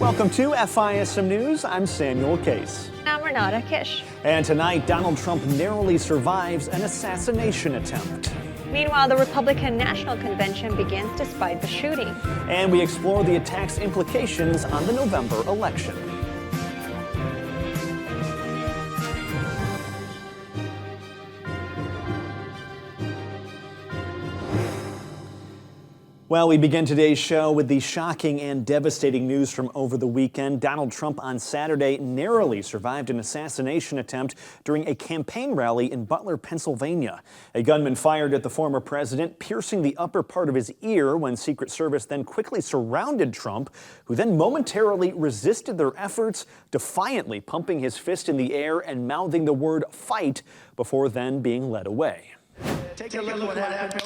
Welcome to FISM News. I'm Samuel Case. I'm Renata Kiss. And tonight, Donald Trump narrowly survives an assassination attempt. Meanwhile, the Republican National Convention begins despite the shooting. And we explore the attack's implications on the November election. Well, we begin today's show with the shocking and devastating news from over the weekend. Donald Trump on Saturday narrowly survived an assassination attempt during a campaign rally in Butler, Pennsylvania. A gunman fired at the former president, piercing the upper part of his ear when Secret Service then quickly surrounded Trump, who then momentarily resisted their efforts, defiantly pumping his fist in the air and mouthing the word "fight" before then being led away. Take a look at what happened.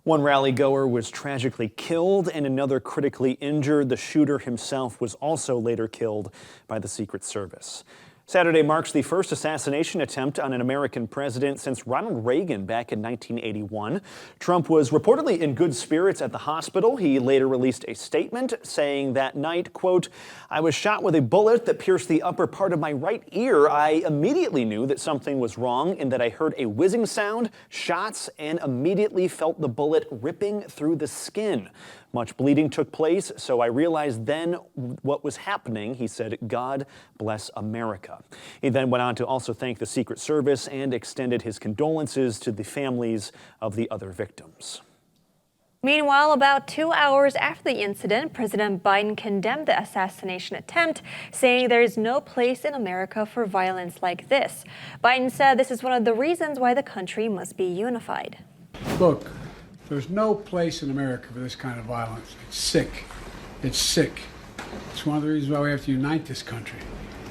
One rally goer was tragically killed and another critically injured. The shooter himself was also later killed by the Secret Service. Saturday marks the first assassination attempt on an American president since Ronald Reagan back in 1981. Trump was reportedly in good spirits at the hospital. He later released a statement saying that night, quote, "I was shot with a bullet that pierced the upper part of my right ear. I immediately knew that something was wrong in that I heard a whizzing sound, shots, and immediately felt the bullet ripping through the skin. Much bleeding took place, so I realized then what was happening." He said, "God bless America." He then went on to also thank the Secret Service and extended his condolences to the families of the other victims. Meanwhile, about 2 hours after the incident, President Biden condemned the assassination attempt, saying there is no place in America for violence like this. Biden said this is one of the reasons why the country must be unified. Look, there's no place in America for this kind of violence. It's sick. It's sick. It's one of the reasons why we have to unite this country.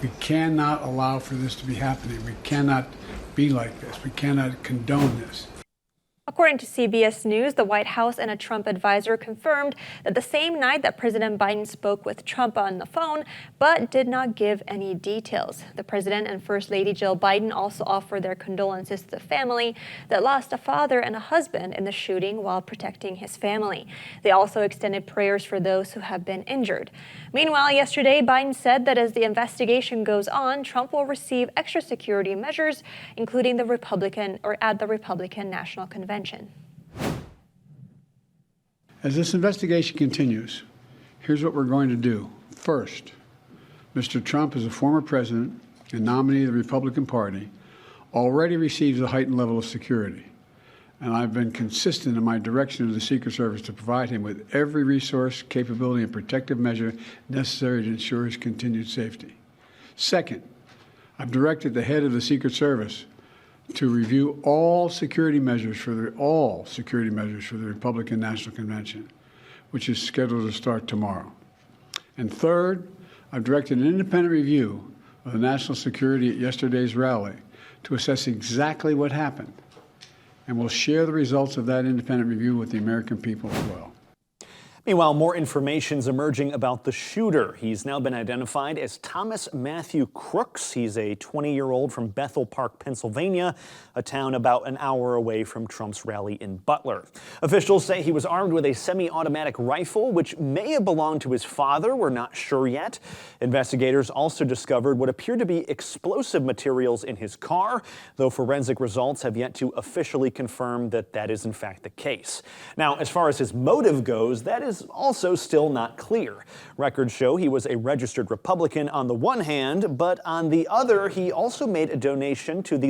We cannot allow for this to be happening. We cannot be like this. We cannot condone this. According to CBS News, the White House and a Trump advisor confirmed that the same night that President Biden spoke with Trump on the phone, but did not give any details. The President and First Lady Jill Biden also offered their condolences to the family that lost a father and a husband in the shooting while protecting his family. They also extended prayers for those who have been injured. Meanwhile, yesterday, Biden said that as the investigation goes on, Trump will receive extra security measures, including at the Republican National Convention. As this investigation continues, here's what we're going to do. First, Mr. Trump, as a former president and nominee of the Republican Party, already receives a heightened level of security. And I've been consistent in my direction to the Secret Service to provide him with every resource, capability, and protective measure necessary to ensure his continued safety. Second, I've directed the head of the Secret Service to review all security measures for the Republican National Convention, which is scheduled to start tomorrow. And third, I've directed an independent review of the national security at yesterday's rally to assess exactly what happened. And we'll share the results of that independent review with the American people as well. Meanwhile, more information is emerging about the shooter. He's now been identified as Thomas Matthew Crooks. He's a 20-year-old from Bethel Park, Pennsylvania, a town about an hour away from Trump's rally in Butler. Officials say he was armed with a semi-automatic rifle, which may have belonged to his father. We're not sure yet. Investigators also discovered what appeared to be explosive materials in his car, though forensic results have yet to officially confirm that that is in fact the case. Now, as far as his motive goes, that is also still not clear. Records show he was a registered Republican on the one hand, but on the other, he also made a donation to a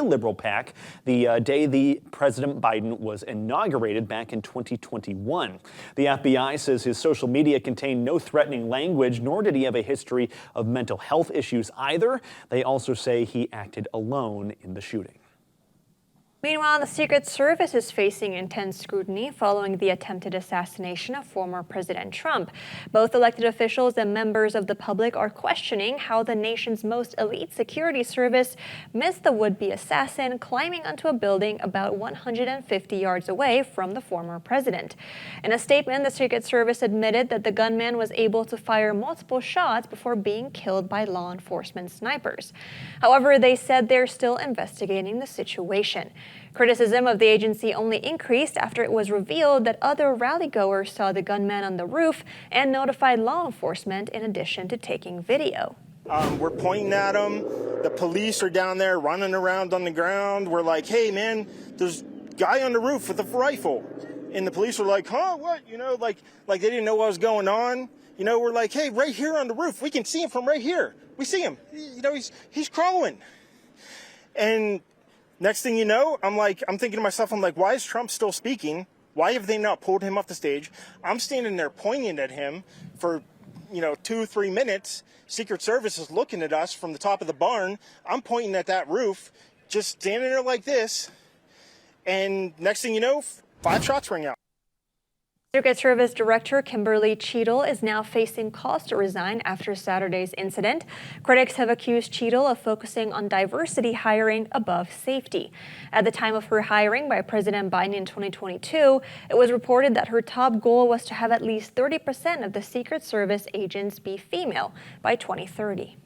liberal PAC the day the President Biden was inaugurated back in 2021. The FBI says his social media contained no threatening language, nor did he have a history of mental health issues either. They also say he acted alone in the shooting. Meanwhile, the Secret Service is facing intense scrutiny following the attempted assassination of former President Trump. Both elected officials and members of the public are questioning how the nation's most elite security service missed the would-be assassin climbing onto a building about 150 yards away from the former president. In a statement, the Secret Service admitted that the gunman was able to fire multiple shots before being killed by law enforcement snipers. However, they said they're still investigating the situation. Criticism of the agency only increased after it was revealed that other rally-goers saw the gunman on the roof and notified law enforcement in addition to taking video. We're pointing at them. The police are down there running around on the ground. We're like, hey, man, there's a guy on the roof with a rifle. And the police were like, huh, what? You know, like they didn't know what was going on. You know, we're like, hey, right here on the roof. We can see him from right here. We see him. You know, he's crawling. And next thing you know, I'm thinking to myself, why is Trump still speaking? Why have they not pulled him off the stage? I'm standing there pointing at him for, 2-3 minutes. Secret Service is looking at us from the top of the barn. I'm pointing at that roof, just standing there like this. And next thing you know, 5 shots ring out. Secret Service Director Kimberly Cheadle is now facing calls to resign after Saturday's incident. Critics have accused Cheadle of focusing on diversity hiring above safety. At the time of her hiring by President Biden in 2022, it was reported that her top goal was to have at least 30% of the Secret Service agents be female by 2030.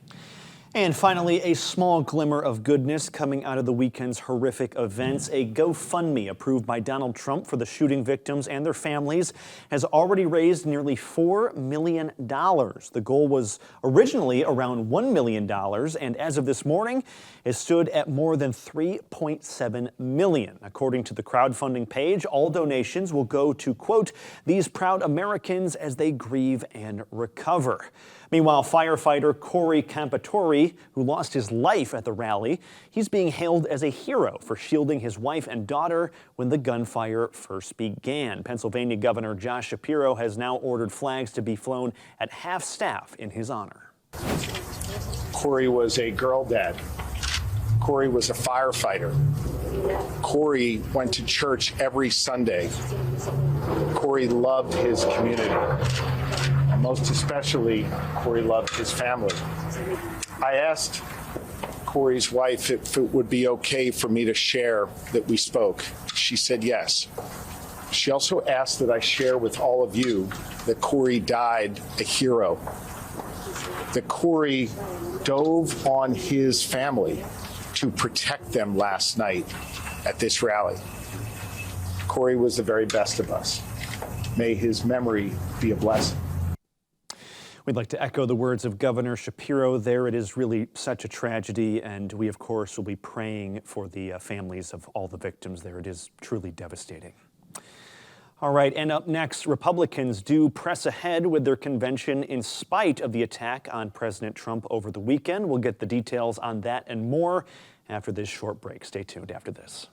And finally, a small glimmer of goodness coming out of the weekend's horrific events. A GoFundMe approved by Donald Trump for the shooting victims and their families has already raised nearly $4 million. The goal was originally around $1 million, and as of this morning, it stood at more than $3.7 million. According to the crowdfunding page, all donations will go to, quote, these proud Americans as they grieve and recover. Meanwhile, firefighter Corey Campatori, who lost his life at the rally, he's being hailed as a hero for shielding his wife and daughter when the gunfire first began. Pennsylvania Governor Josh Shapiro has now ordered flags to be flown at half-staff in his honor. Corey was a girl dad. Corey was a firefighter. Corey went to church every Sunday. Corey loved his community. And most especially, Corey loved his family. I asked Corey's wife if it would be okay for me to share that we spoke. She said yes. She also asked that I share with all of you that Corey died a hero. That Corey dove on his family to protect them last night at this rally. Corey was the very best of us. May his memory be a blessing. We'd like to echo the words of Governor Shapiro there. It is really such a tragedy, and we, of course, will be praying for the families of all the victims there. It is truly devastating. All right, and up next, Republicans do press ahead with their convention in spite of the attack on President Trump over the weekend. We'll get the details on that and more after this short break. Stay tuned after this.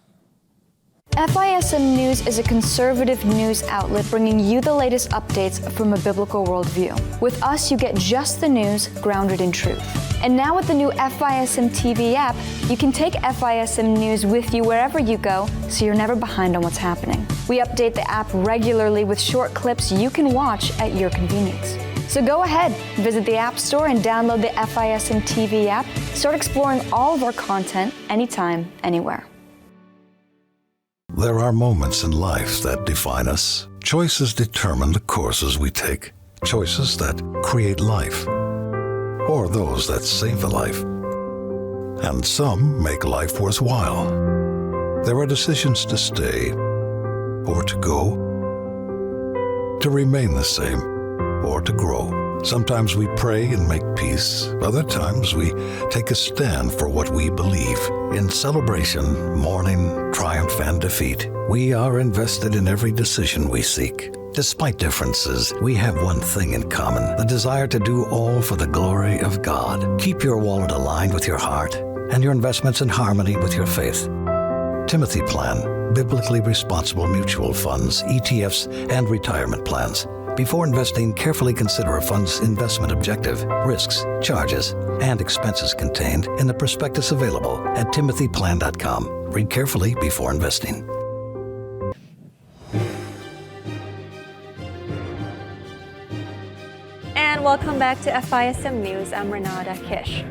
FISM News is a conservative news outlet bringing you the latest updates from a biblical worldview. With us, you get just the news grounded in truth. And now with the new FISM TV app, you can take FISM News with you wherever you go, so you're never behind on what's happening. We update the app regularly with short clips you can watch at your convenience. So go ahead, visit the App Store and download the FISM TV app. Start exploring all of our content anytime, anywhere. There are moments in life that define us. Choices determine the courses we take. Choices that create life, or those that save a life. And some make life worthwhile. There are decisions to stay, or to go, to remain the same, or to grow. Sometimes we pray and make peace. Other times we take a stand for what we believe. In celebration, mourning, triumph, and defeat, we are invested in every decision we seek. Despite differences, we have one thing in common, the desire to do all for the glory of God. Keep your wallet aligned with your heart and your investments in harmony with your faith. Timothy Plan, biblically responsible mutual funds, ETFs, and retirement plans. Before investing, carefully consider a fund's investment objective, risks, charges, and expenses contained in the prospectus available at timothyplan.com. Read carefully before investing. And welcome back to FISM News. I'm Renata Kiss.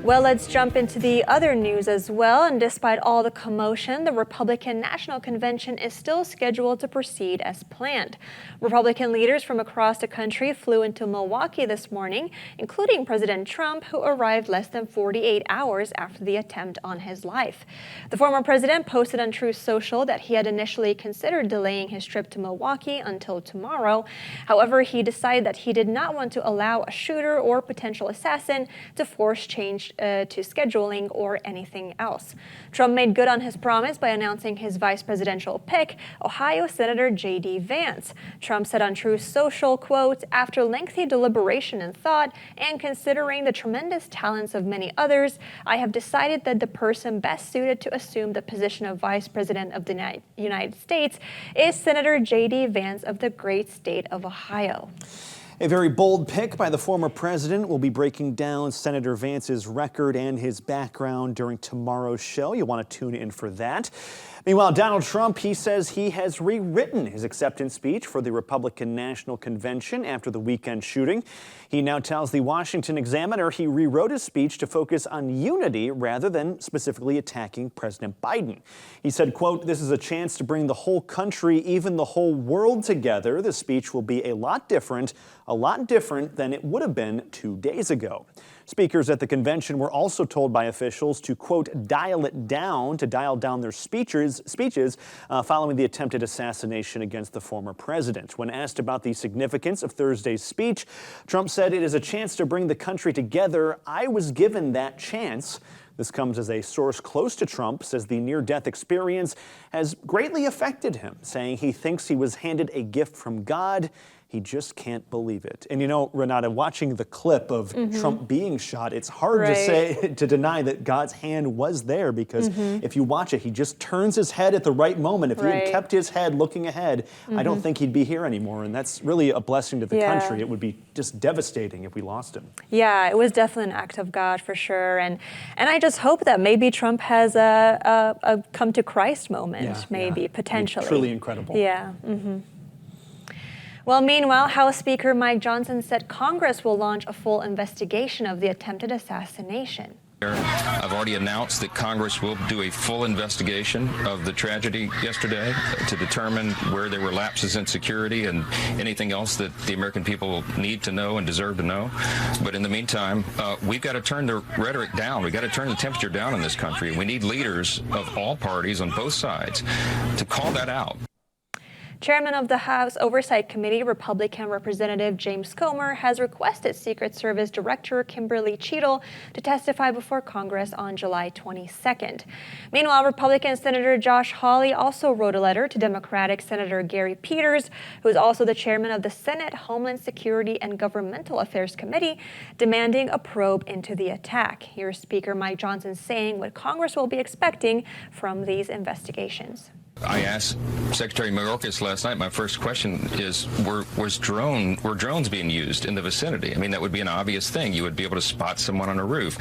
Well, let's jump into the other news as well. And despite all the commotion, the Republican National Convention is still scheduled to proceed as planned. Republican leaders from across the country flew into Milwaukee this morning, including President Trump, who arrived less than 48 hours after the attempt on his life. The former president posted on Truth Social that he had initially considered delaying his trip to Milwaukee until tomorrow. However, he decided that he did not want to allow a shooter or potential assassin to force change to scheduling or anything else. Trump made good on his promise by announcing his vice presidential pick, Ohio Senator J.D. Vance. Trump said on Truth Social, quote, "After lengthy deliberation and thought, and considering the tremendous talents of many others, I have decided that the person best suited to assume the position of Vice President of the United States is Senator J.D. Vance of the great state of Ohio." A very bold pick by the former president. We'll be breaking down Senator Vance's record and his background during tomorrow's show. You'll want to tune in for that. Meanwhile, Donald Trump, he says he has rewritten his acceptance speech for the Republican National Convention after the weekend shooting. He now tells the Washington Examiner he rewrote his speech to focus on unity rather than specifically attacking President Biden. He said, quote, "This is a chance to bring the whole country, even the whole world together. The speech will be a lot different than it would have been 2 days ago." Speakers at the convention were also told by officials to, quote, dial down their speeches following the attempted assassination against the former president. When asked about the significance of Thursday's speech, Trump said, "It is a chance to bring the country together. I was given that chance." This comes as a source close to Trump says the near-death experience has greatly affected him, saying he thinks he was handed a gift from God. He just can't believe it. And you know, Renata, watching the clip of Trump being shot, it's hard to deny that God's hand was there, because if you watch it, he just turns his head at the right moment. If he had kept his head looking ahead, I don't think he'd be here anymore. And that's really a blessing to the country. It would be just devastating if we lost him. Yeah, it was definitely an act of God for sure. And I just hope that maybe Trump has a come to Christ moment, potentially. Truly incredible. Yeah. Well, meanwhile, House Speaker Mike Johnson said Congress will launch a full investigation of the attempted assassination. I've already announced that Congress will do a full investigation of the tragedy yesterday to determine where there were lapses in security and anything else that the American people need to know and deserve to know. But in the meantime, we've got to turn the rhetoric down. We've got to turn the temperature down in this country. We need leaders of all parties on both sides to call that out. Chairman of the House Oversight Committee, Republican Representative James Comer, has requested Secret Service Director Kimberly Cheadle to testify before Congress on July 22nd. Meanwhile, Republican Senator Josh Hawley also wrote a letter to Democratic Senator Gary Peters, who is also the chairman of the Senate Homeland Security and Governmental Affairs Committee, demanding a probe into the attack. Here's Speaker Mike Johnson saying what Congress will be expecting from these investigations. I asked Secretary Mayorkas last night, my first question is, were drones being used in the vicinity? I mean, that would be an obvious thing. You would be able to spot someone on a roof.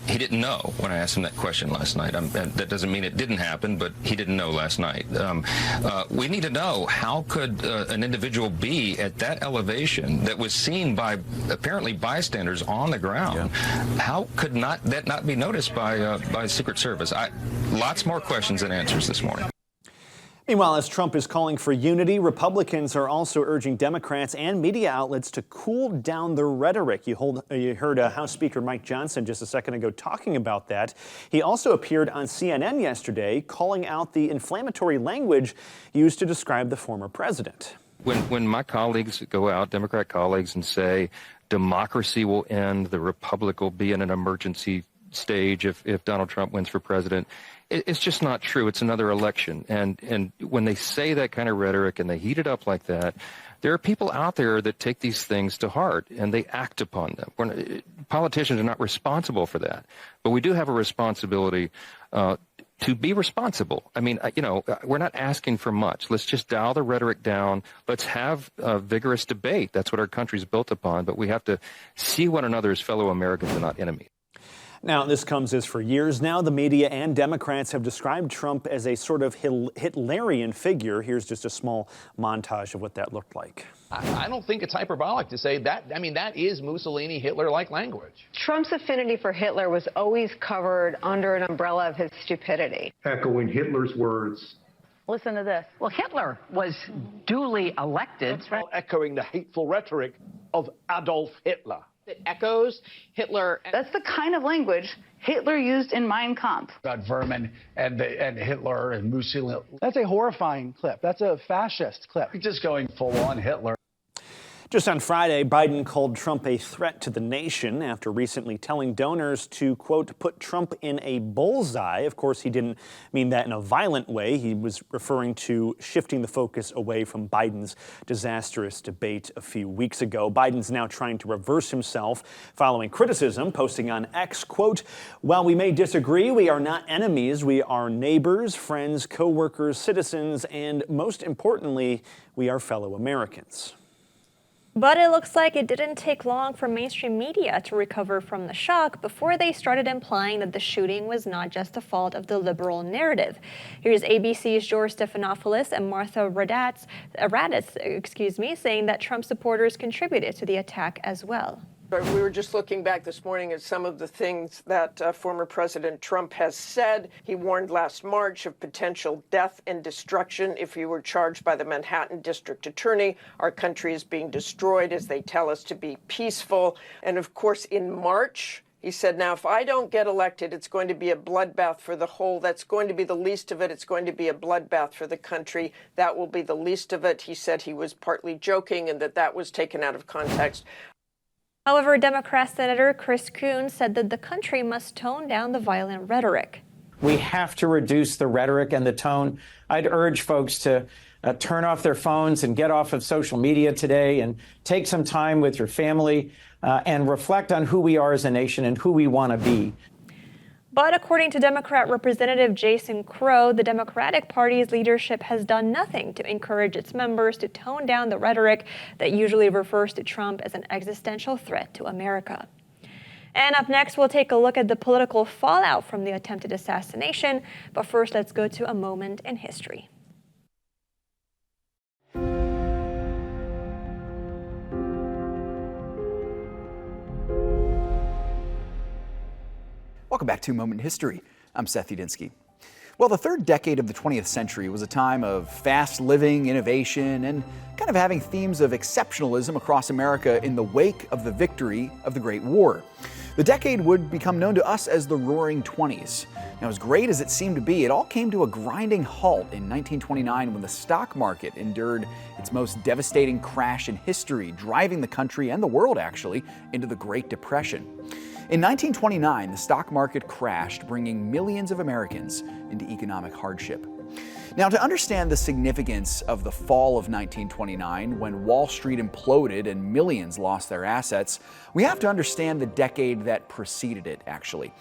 He didn't know when I asked him that question last night. That doesn't mean it didn't happen, but he didn't know last night. We need to know, how could an individual be at that elevation that was seen by apparently bystanders on the ground? How could that not be noticed by Secret Service? Lots more questions than answers this morning. Meanwhile, as Trump is calling for unity, Republicans are also urging Democrats and media outlets to cool down their rhetoric. You heard House Speaker Mike Johnson just a second ago talking about that. He also appeared on CNN yesterday calling out the inflammatory language used to describe the former president. When my colleagues go out, Democrat colleagues, and say democracy will end, the republic will be in an emergency stage if Donald Trump wins for president, it's just not true. It's another election. And when they say that kind of rhetoric and they heat it up like that, there are people out there that take these things to heart and they act upon them. Politicians are not responsible for that. But we do have a responsibility to be responsible. I mean, we're not asking for much. Let's just dial the rhetoric down. Let's have a vigorous debate. That's what our country's built upon. But we have to see one another as fellow Americans and not enemies. Now, this comes as for years now, the media and Democrats have described Trump as a sort of Hitlerian figure. Here's just a small montage of what that looked like. I don't think it's hyperbolic to say that. I mean, that is Mussolini, Hitler-like language. Trump's affinity for Hitler was always covered under an umbrella of his stupidity. Echoing Hitler's words. Listen to this. Well, Hitler was duly elected. That's right. Echoing the hateful rhetoric of Adolf Hitler. It echoes Hitler. That's the kind of language Hitler used in Mein Kampf. About vermin and Hitler and Mussolini. That's a horrifying clip. That's a fascist clip. Just going full on Hitler. Just on Friday, Biden called Trump a threat to the nation after recently telling donors to, quote, put Trump in a bullseye. Of course, he didn't mean that in a violent way. He was referring to shifting the focus away from Biden's disastrous debate a few weeks ago. Biden's now trying to reverse himself following criticism, posting on X, quote, while we may disagree, we are not enemies. We are neighbors, friends, co-workers, citizens, and most importantly, we are fellow Americans. But it looks like it didn't take long for mainstream media to recover from the shock before they started implying that the shooting was not just the fault of the liberal narrative. Here's ABC's George Stephanopoulos and Martha Raddatz, saying that Trump supporters contributed to the attack as well. We were just looking back this morning at some of the things that former President Trump has said. He warned last March of potential death and destruction if he were charged by the Manhattan District Attorney. Our country is being destroyed as they tell us to be peaceful. And of course, in March, he said, now, if I don't get elected, it's going to be a bloodbath for the whole. That's going to be the least of it. It's going to be a bloodbath for the country. That will be the least of it. He said he was partly joking and that was taken out of context. However, Democrat Senator Chris Coons said that the country must tone down the violent rhetoric. We have to reduce the rhetoric and the tone. I'd urge folks to turn off their phones and get off of social media today and take some time with your family and reflect on who we are as a nation and who we want to be. But according to Democrat Representative Jason Crow, the Democratic Party's leadership has done nothing to encourage its members to tone down the rhetoric that usually refers to Trump as an existential threat to America. And up next, we'll take a look at the political fallout from the attempted assassination. But first, let's go to a moment in history. Welcome back to Moment in History. I'm Seth Udinsky. Well, the third decade of the 20th century was a time of fast living, innovation, and kind of having themes of exceptionalism across America in the wake of the victory of the Great War. The decade would become known to us as the Roaring Twenties. Now, as great as it seemed to be, it all came to a grinding halt in 1929 when the stock market endured its most devastating crash in history, driving the country and the world, actually, into the Great Depression. In 1929, the stock market crashed, bringing millions of Americans into economic hardship. Now, to understand the significance of the fall of 1929, when Wall Street imploded and millions lost their assets, we have to understand the decade that preceded it, actually.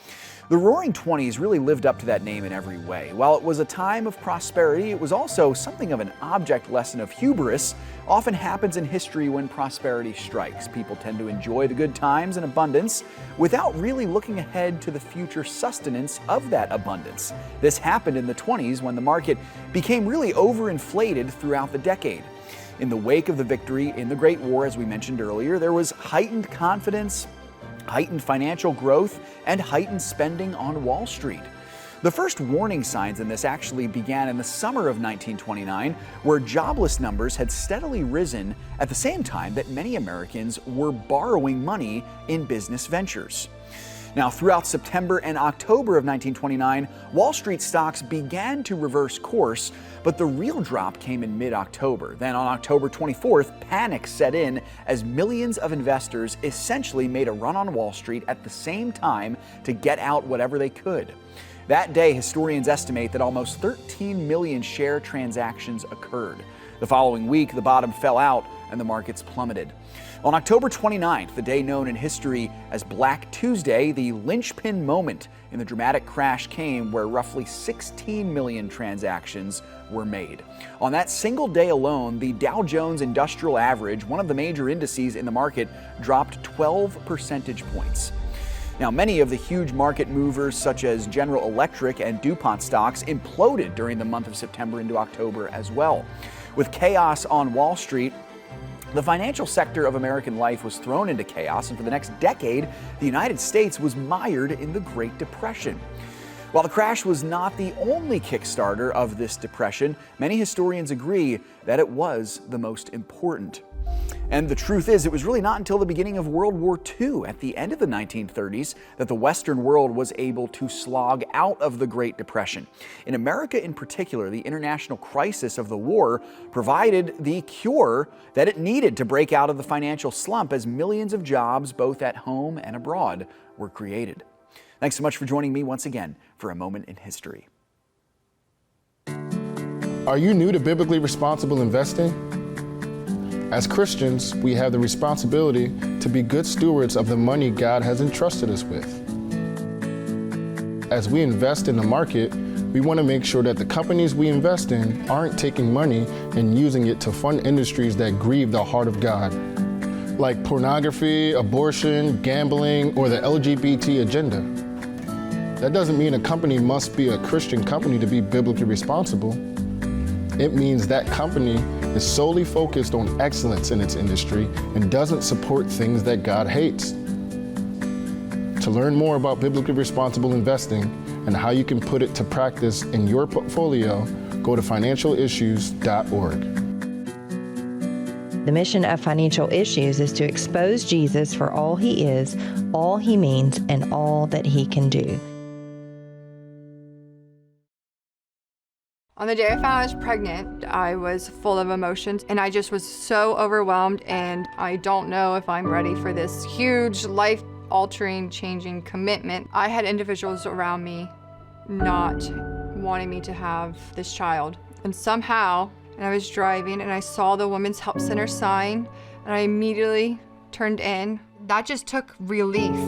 The Roaring Twenties really lived up to that name in every way. While it was a time of prosperity, it was also something of an object lesson of hubris. Often happens in history when prosperity strikes. People tend to enjoy the good times and abundance without really looking ahead to the future sustenance of that abundance. This happened in the 20s when the market became really overinflated throughout the decade. In the wake of the victory in the Great War, as we mentioned earlier, there was heightened confidence, heightened financial growth, and heightened spending on Wall Street. The first warning signs in this actually began in the summer of 1929, where jobless numbers had steadily risen at the same time that many Americans were borrowing money in business ventures. Now, throughout September and October of 1929, Wall Street stocks began to reverse course, but the real drop came in mid-October. Then on October 24th, panic set in as millions of investors essentially made a run on Wall Street at the same time to get out whatever they could. That day, historians estimate that almost 13 million share transactions occurred. The following week, the bottom fell out and the markets plummeted. On October 29th, the day known in history as Black Tuesday, the linchpin moment in the dramatic crash came where roughly 16 million transactions were made. On that single day alone, the Dow Jones Industrial Average, one of the major indices in the market, dropped 12 percentage points. Now, many of the huge market movers such as General Electric and DuPont stocks imploded during the month of September into October as well. With chaos on Wall Street, the financial sector of American life was thrown into chaos, and for the next decade, the United States was mired in the Great Depression. While the crash was not the only Kickstarter of this depression, many historians agree that it was the most important. And the truth is, it was really not until the beginning of World War II, at the end of the 1930s, that the Western world was able to slog out of the Great Depression. In America in particular, the international crisis of the war provided the cure that it needed to break out of the financial slump, as millions of jobs, both at home and abroad, were created. Thanks so much for joining me once again for a moment in history. Are you new to biblically responsible investing? As Christians, we have the responsibility to be good stewards of the money God has entrusted us with. As we invest in the market, we want to make sure that the companies we invest in aren't taking money and using it to fund industries that grieve the heart of God, like pornography, abortion, gambling, or the LGBT agenda. That doesn't mean a company must be a Christian company to be biblically responsible. It means that company is solely focused on excellence in its industry and doesn't support things that God hates. To learn more about biblically responsible investing and how you can put it to practice in your portfolio, go to financialissues.org. The mission of Financial Issues is to expose Jesus for all he is, all he means, and all that he can do. On the day I found I was pregnant, I was full of emotions and I just was so overwhelmed, and I don't know if I'm ready for this huge life-altering, changing commitment. I had individuals around me not wanting me to have this child. And somehow, and I was driving and I saw the Women's Help Center sign and I immediately turned in. That just took relief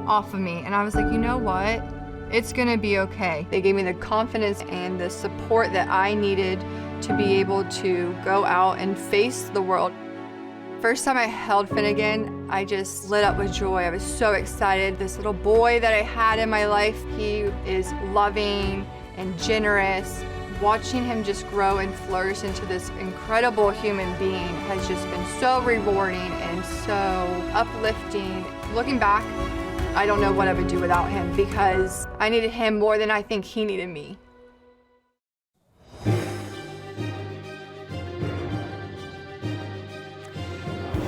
off of me, and I was like, you know what? It's gonna be okay. They gave me the confidence and the support that I needed to be able to go out and face the world. First time I held Finnegan, I just lit up with joy. I was so excited. This little boy that I had in my life, he is loving and generous. Watching him just grow and flourish into this incredible human being has just been so rewarding and so uplifting. Looking back, I don't know what I would do without him, because I needed him more than I think he needed me.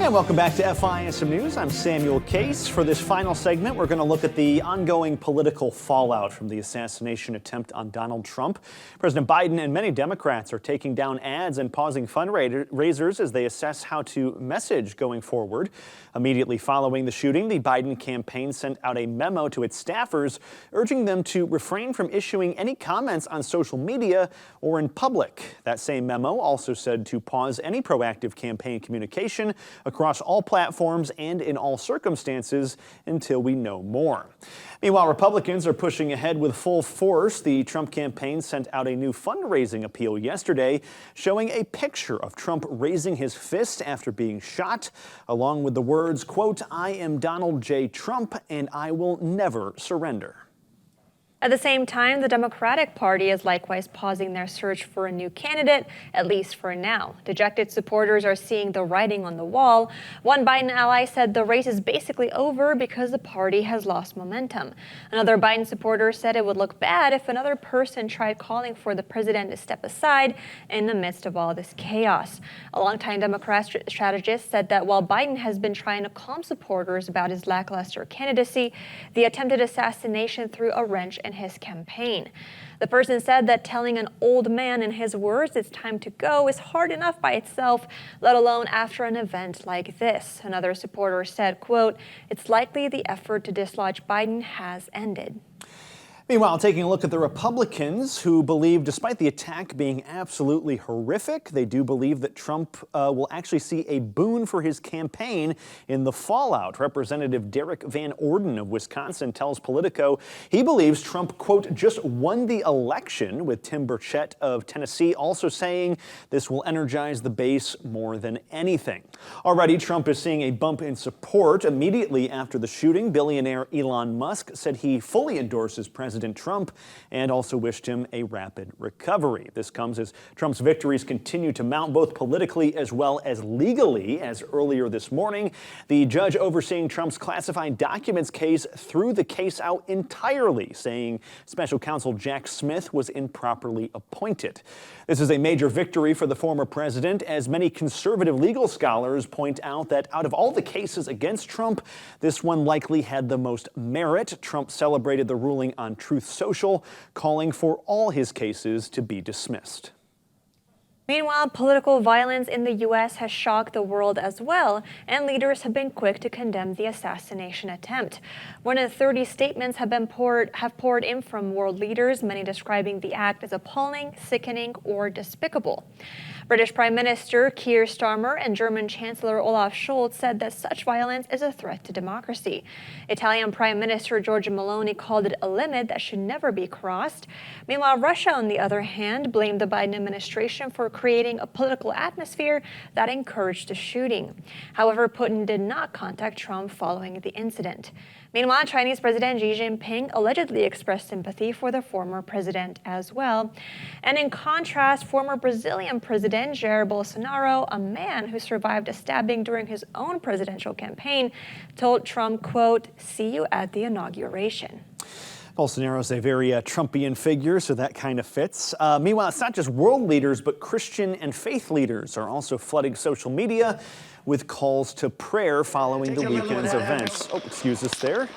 And welcome back to FISM News. I'm Samuel Case. For this final segment, we're going to look at the ongoing political fallout from the assassination attempt on Donald Trump. President Biden and many Democrats are taking down ads and pausing fundraisers as they assess how to message going forward. Immediately following the shooting, the Biden campaign sent out a memo to its staffers urging them to refrain from issuing any comments on social media or in public. That same memo also said to pause any proactive campaign communication across all platforms and in all circumstances until we know more. Meanwhile, Republicans are pushing ahead with full force. The Trump campaign sent out a new fundraising appeal yesterday showing a picture of Trump raising his fist after being shot, along with the words, quote, "I am Donald J. Trump and I will never surrender." At the same time, the Democratic Party is likewise pausing their search for a new candidate, at least for now. Dejected supporters are seeing the writing on the wall. One Biden ally said the race is basically over because the party has lost momentum. Another Biden supporter said it would look bad if another person tried calling for the president to step aside in the midst of all this chaos. A longtime Democrat strategist said that while Biden has been trying to calm supporters about his lackluster candidacy, the attempted assassination threw a wrench in his campaign. The person said that telling an old man, in his words, it's time to go is hard enough by itself, let alone after an event like this. Another supporter said, quote, "It's likely the effort to dislodge Biden has ended." Meanwhile, taking a look at the Republicans who believe, despite the attack being absolutely horrific, they do believe that Trump will actually see a boon for his campaign in the fallout. Representative Derek Van Orden of Wisconsin tells Politico he believes Trump, quote, just won the election, with Tim Burchett of Tennessee also saying this will energize the base more than anything. Already, Trump is seeing a bump in support. Immediately after the shooting, billionaire Elon Musk said he fully endorses President Trump and also wished him a rapid recovery. This comes as Trump's victories continue to mount, both politically as well as legally, as earlier this morning, the judge overseeing Trump's classified documents case threw the case out entirely, saying special counsel Jack Smith was improperly appointed. This is a major victory for the former president, as many conservative legal scholars point out that out of all the cases against Trump, this one likely had the most merit. Trump celebrated the ruling on Truth Social, calling for all his cases to be dismissed. Meanwhile, political violence in the U.S. has shocked the world as well, and leaders have been quick to condemn the assassination attempt. More than 30 statements have poured in from world leaders, many describing the act as appalling, sickening, or despicable. British Prime Minister Keir Starmer and German Chancellor Olaf Scholz said that such violence is a threat to democracy. Italian Prime Minister Giorgia Meloni called it a limit that should never be crossed. Meanwhile, Russia, on the other hand, blamed the Biden administration for creating a political atmosphere that encouraged the shooting. However, Putin did not contact Trump following the incident. Meanwhile, Chinese President Xi Jinping allegedly expressed sympathy for the former president as well. And in contrast, former Brazilian President Jair Bolsonaro, a man who survived a stabbing during his own presidential campaign, told Trump, quote, "See you at the inauguration." Bolsonaro is a very Trumpian figure, so that kind of fits. Meanwhile, it's not just world leaders, but Christian and faith leaders are also flooding social media with calls to prayer following the weekend's events. Oh, excuse us there.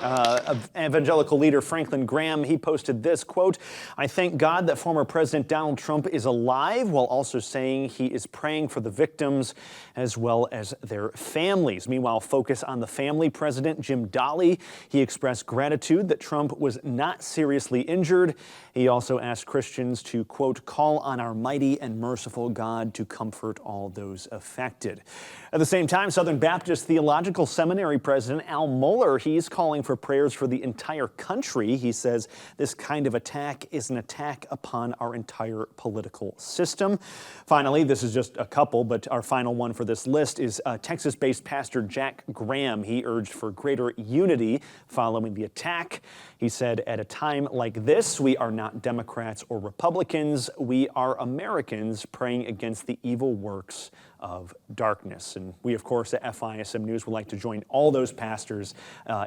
Evangelical leader Franklin Graham, he posted this, quote, "I thank God that former President Donald Trump is alive," while also saying he is praying for the victims as well as their families. Meanwhile, focus on the family. President Jim Dolly, he expressed gratitude that Trump was not seriously injured. He also asked Christians to, quote, "call on our mighty and merciful God to comfort all those affected." At the same time, Southern Baptist Theological Seminary President Al Mohler, he's calling for prayers for the entire country. He says this kind of attack is an attack upon our entire political system. Finally, this is just a couple, but our final one for this list is Texas-based Pastor Jack Graham. He urged for greater unity following the attack. He said, "At a time like this, we are not Democrats or Republicans. We are Americans praying against the evil works of darkness." And we, of course, at FISM News would like to join all those pastors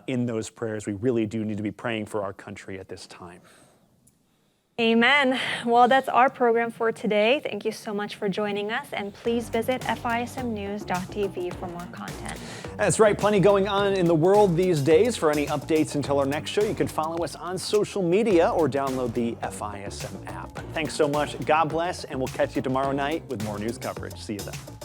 in those prayers. We really do need to be praying for our country at this time. Amen. Well, that's our program for today. Thank you so much for joining us, and please visit fismnews.tv for more content. That's right. Plenty going on in the world these days. For any updates until our next show, you can follow us on social media or download the FISM app. Thanks so much. God bless, and we'll catch you tomorrow night with more news coverage. See you then.